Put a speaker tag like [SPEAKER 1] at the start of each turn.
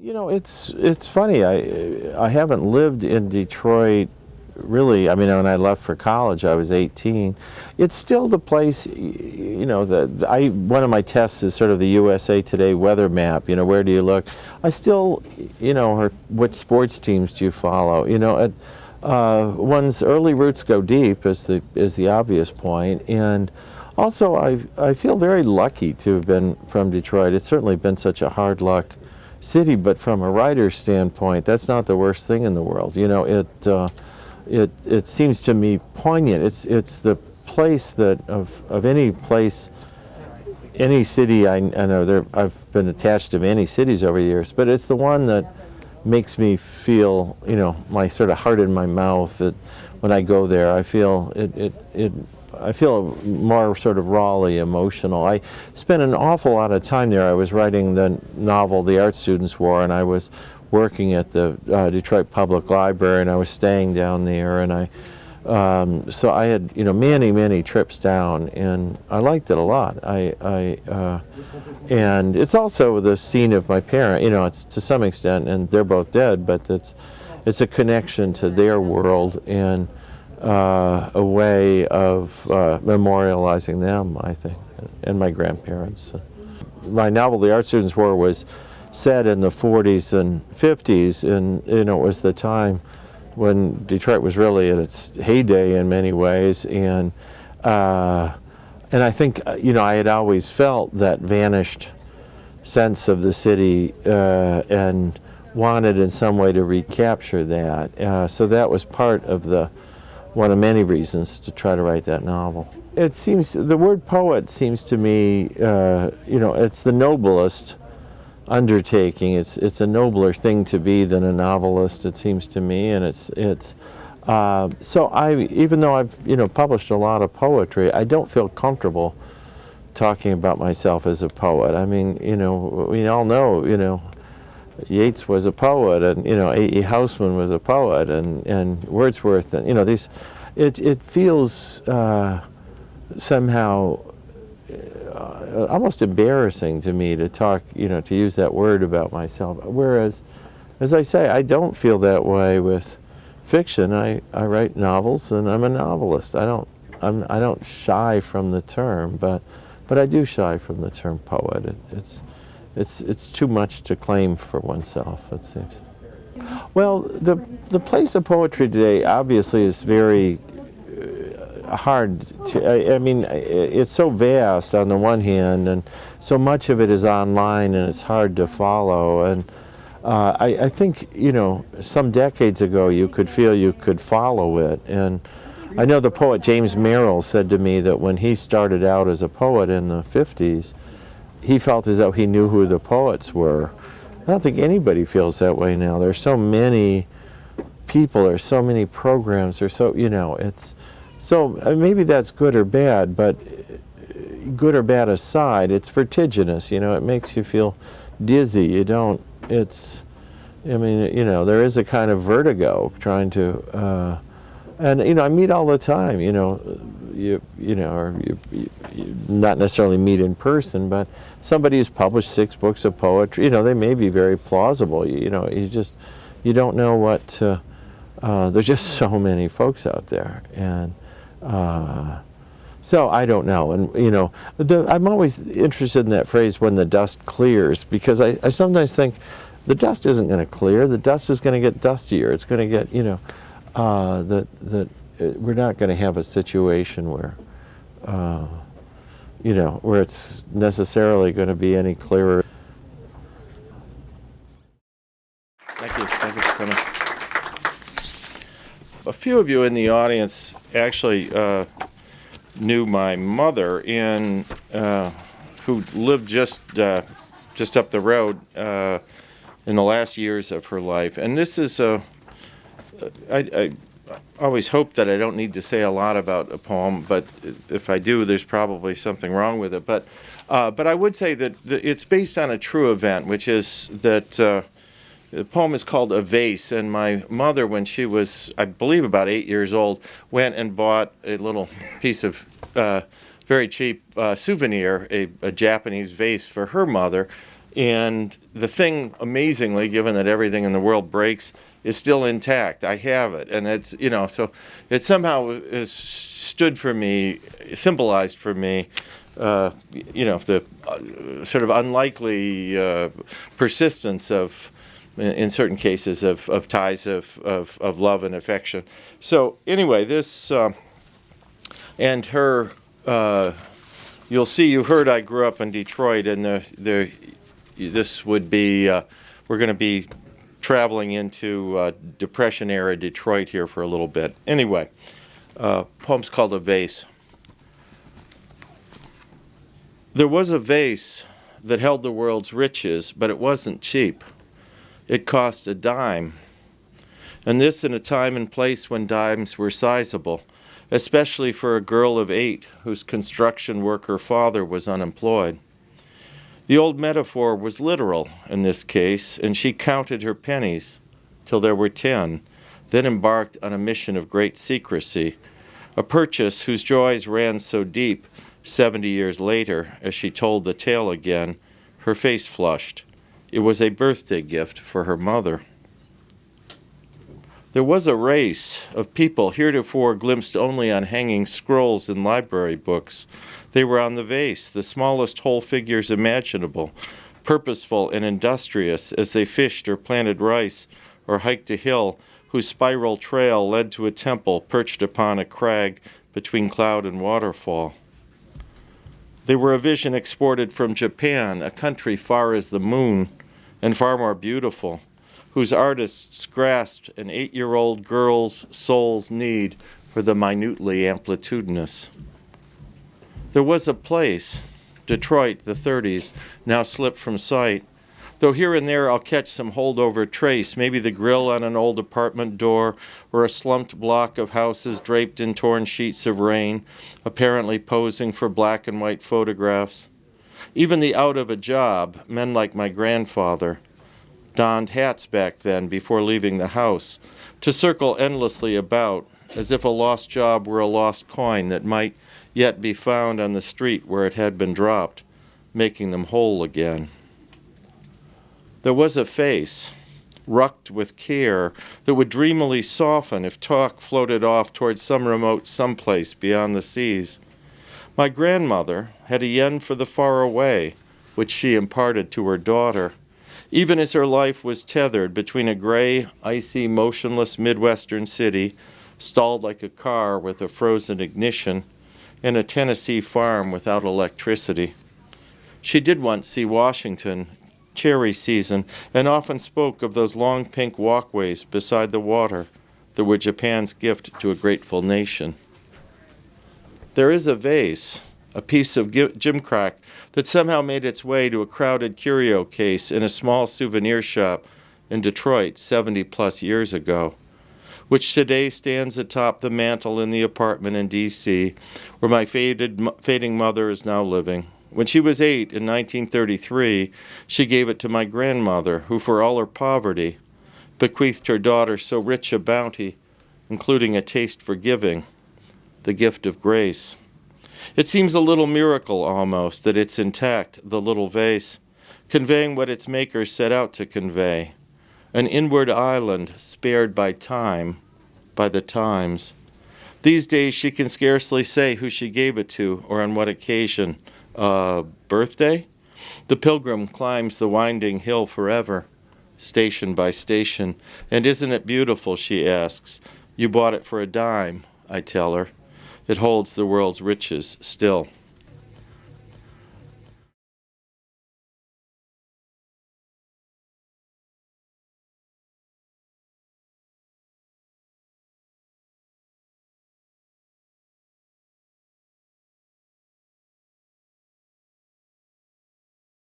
[SPEAKER 1] It's funny. I haven't lived in Detroit really. I mean, when I left for college, I was 18. It's still the place. One of my tests is sort of the USA Today weather map. Where do you look? I still, or what sports teams do you follow? One's early roots go deep is the obvious point, and also I feel very lucky to have been from Detroit. It's certainly been such a hard luck city, but from a writer's standpoint, that's not the worst thing in the world. It seems to me poignant. It's the place that of any place, any city I know. I've been attached to many cities over the years, but it's the one that makes me feel, my sort of heart in my mouth. That when I go there, I feel I feel more sort of rawly emotional. I spent an awful lot of time there. I was writing the novel The Art Students' War, and I was working at the Detroit Public Library, and I was staying down there, and so I had many trips down, and I liked it a lot. And it's also the scene of my parents. It's to some extent, and they're both dead, but it's a connection to their world and a way of memorializing them, I think, and my grandparents. My novel, The Art Students' War, was set in the 40s and 50s, and it was the time when Detroit was really in its heyday in many ways, and I think I had always felt that vanished sense of the city and wanted in some way to recapture that. So that was part of one of many reasons to try to write that novel. It seems, the word poet seems to me, it's the noblest undertaking. It's a nobler thing to be than a novelist, it seems to me, and so even though I've published a lot of poetry, I don't feel comfortable talking about myself as a poet. I mean, we all know, Yeats was a poet, and A.E. Housman was a poet, and Wordsworth, and it feels somehow almost embarrassing to me to talk, to use that word about myself. Whereas, as I say, I don't feel that way with fiction. I write novels, and I'm a novelist. I don't shy from the term, but I do shy from the term poet. It's too much to claim for oneself, it seems. Well, the place of poetry today obviously is very hard to, I mean, it's so vast on the one hand, and so much of it is online, and it's hard to follow. And I think, some decades ago you could feel you could follow it. And I know the poet James Merrill said to me that when he started out as a poet in the 50s, he felt as though he knew who the poets were. I don't think anybody feels that way now. There's so many people, there's so many programs, there's so, it's, so maybe that's good or bad, but good or bad aside, it's vertiginous, it makes you feel dizzy. There is a kind of vertigo trying to, and I meet all the time, you not necessarily meet in person, but somebody who's published 6 books of poetry, they may be very plausible. You don't know what. There's just so many folks out there, and so I don't know. And I'm always interested in that phrase, "when the dust clears," because I sometimes think the dust isn't going to clear. The dust is going to get dustier. It's going to get we're not going to have a situation where, where it's necessarily going to be any clearer. Thank you for coming. A few of you in the audience actually knew my mother, who lived just up the road in the last years of her life. And this is I always hope that I don't need to say a lot about a poem, but if I do, there's probably something wrong with it. But I would say that it's based on a true event, which is that the poem is called A Vase, and my mother, when she was, I believe, about 8 years old, went and bought a little piece of very cheap souvenir, a Japanese vase for her mother, And the thing, amazingly, given that everything in the world breaks, is still intact. I have it. And it's, so it somehow is stood for me, symbolized for me, the sort of unlikely persistence of, in certain cases, of ties of love and affection. So anyway, this, and her, you'll see, you heard I grew up in Detroit, and this would be, we're going to be traveling into Depression-era Detroit here for a little bit. Anyway, poem's called A Vase. There was a vase that held the world's riches, but it wasn't cheap. It cost a dime. And this in a time and place when dimes were sizable, especially for a girl of 8 whose construction worker father was unemployed. The old metaphor was literal in this case, and she counted her pennies till there were 10, then embarked on a mission of great secrecy, a purchase whose joys ran so deep, 70 years later, as she told the tale again, her face flushed. It was a birthday gift for her mother. There was a race of people heretofore glimpsed only on hanging scrolls in library books. They were on the vase, the smallest whole figures imaginable, purposeful and industrious as they fished or planted rice or hiked a hill whose spiral trail led to a temple perched upon a crag between cloud and waterfall. They were a vision exported from Japan, a country far as the moon and far more beautiful, whose artists grasped an 8-year-old girl's soul's need for the minutely amplitudinous. There was a place, Detroit, the 30s, now slipped from sight, though here and there I'll catch some holdover trace, maybe the grill on an old apartment door or a slumped block of houses draped in torn sheets of rain, apparently posing for black and white photographs. Even the out of a job, men like my grandfather, donned hats back then before leaving the house, to circle endlessly about, as if a lost job were a lost coin that might yet be found on the street where it had been dropped, making them whole again. There was a face, rucked with care, that would dreamily soften if talk floated off towards some remote someplace beyond the seas. My grandmother had a yen for the far away, which she imparted to her daughter, even as her life was tethered between a gray, icy, motionless Midwestern city, stalled like a car with a frozen ignition, and a Tennessee farm without electricity. She did once see Washington, cherry season, and often spoke of those long pink walkways beside the water that were Japan's gift to a grateful nation. There is a vase, a piece of gimcrack that somehow made its way to a crowded curio case in a small souvenir shop in Detroit 70-plus years ago, which today stands atop the mantel in the apartment in D.C., where my fading mother is now living. When she was 8 in 1933, she gave it to my grandmother, who, for all her poverty, bequeathed her daughter so rich a bounty, including a taste for giving, the gift of grace. It seems a little miracle, almost, that it's intact, the little vase, conveying what its maker set out to convey, an inward island spared by time, by the times. These days she can scarcely say who she gave it to or on what occasion. Birthday? The pilgrim climbs the winding hill forever, station by station. And isn't it beautiful, she asks. You bought it for a dime, I tell her. It holds the world's riches still.